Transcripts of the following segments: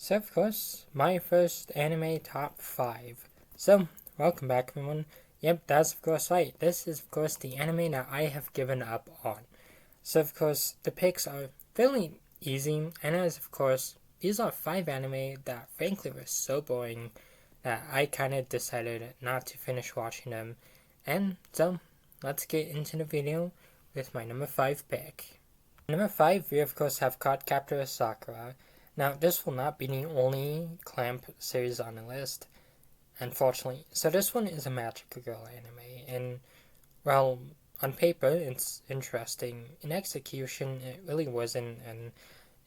So, of course, my first anime top 5. So, welcome back, everyone. Yep, that's of course right. This is, of course, the anime that I have given up on. So, of course, the picks are fairly easy, and as of course, these are 5 anime that frankly were so boring that I kind of decided not to finish watching them. And so, let's get into the video with my number 5 pick. Number 5, we of course have Kadokawa Sakura. Now, this will not be the only Clamp series on the list, unfortunately. So this one is a magical girl anime, and well, on paper it's interesting. In execution, it really wasn't, and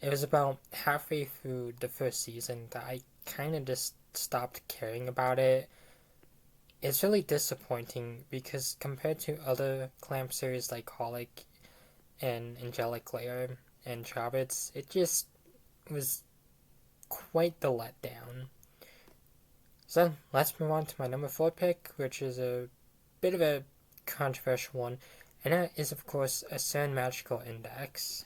it was about halfway through the first season that I kind of just stopped caring about it. It's really disappointing because compared to other Clamp series like Holic and Angelic Layer and Chavits, it just was quite the letdown. So let's move on to my number 4 pick, which is a bit of a controversial one, and that is, of course, a certain magical index.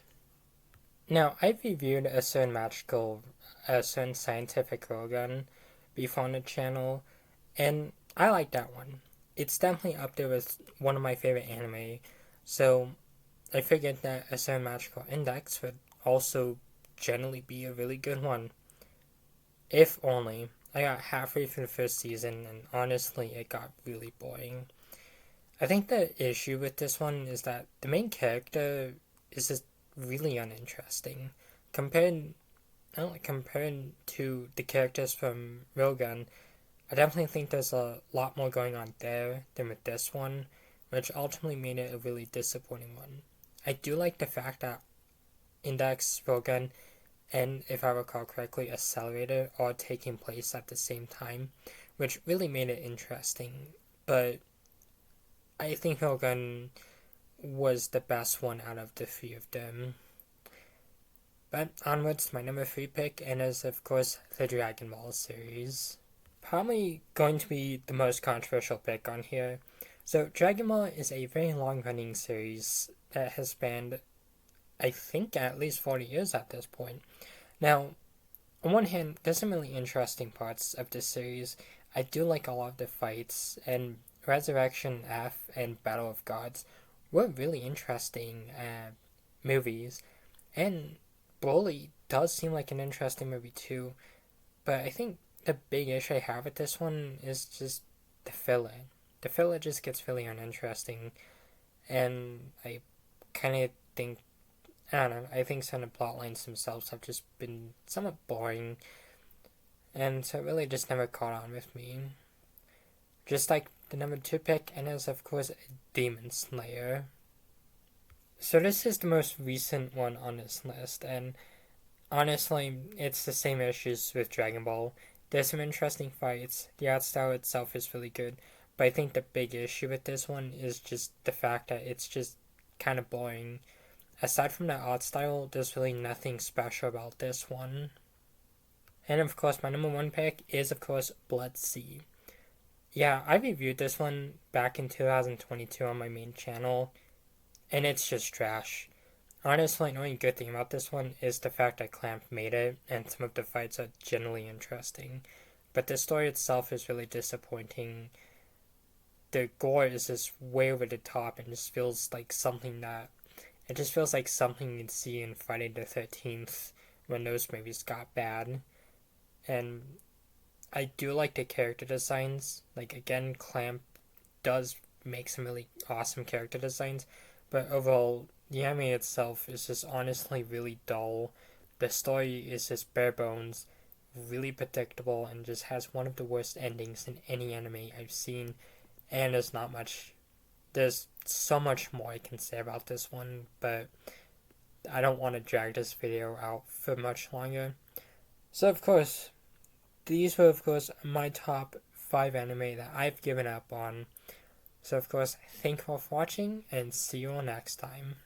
Now, I've reviewed a certain scientific railgun before on the channel, and I like that one. It's definitely up there with one of my favorite anime, so I figured that a certain magical index would also generally be a really good one. If only. I got halfway through the first season, and honestly, it got really boring. I think the issue with this one is that the main character is just really uninteresting. Compared to the characters from Railgun, I definitely think there's a lot more going on there than with this one, which ultimately made it a really disappointing one. I do like the fact that Index, Railgun, and if I recall correctly, Accelerator are taking place at the same time, which really made it interesting. But I think Railgun was the best one out of the 3 of them. But onwards to my number 3 pick, and is of course the Dragon Ball series. Probably going to be the most controversial pick on here. So Dragon Ball is a very long running series that has spanned, I think, at least 40 years at this point. Now, on one hand, there's some really interesting parts of this series. I do like a lot of the fights, and Resurrection F and Battle of Gods were really interesting movies. And Broly does seem like an interesting movie too, but I think the big issue I have with this one is just the filler. The filler just gets really uninteresting, and I kind of think I don't know, I think some of the plot lines themselves have just been somewhat boring, and so it really just never caught on with me. Just like the number 2 pick, and is of course Demon Slayer. So this is the most recent one on this list, and honestly, it's the same issues with Dragon Ball. There's some interesting fights, the art style itself is really good, but I think the big issue with this one is just the fact that it's just kind of boring. Aside from the art style, there's really nothing special about this one. And of course, my number 1 pick is, of course, Blood Sea. Yeah, I reviewed this one back in 2022 on my main channel, and it's just trash. Honestly, the only good thing about this one is the fact that Clamp made it, and some of the fights are generally interesting. But the story itself is really disappointing. The gore is just way over the top and just feels like something that it just feels like something you'd see in Friday the 13th when those movies got bad. And I do like the character designs. Like, again, Clamp does make some really awesome character designs, but overall, the anime itself is just honestly really dull. The story is just bare bones, really predictable, and just has one of the worst endings in any anime I've seen. And there's so much more I can say about this one, but I don't want to drag this video out for much longer. So of course, these were of course my top 5 anime that I've given up on. So of course, thank you all for watching, and see you all next time.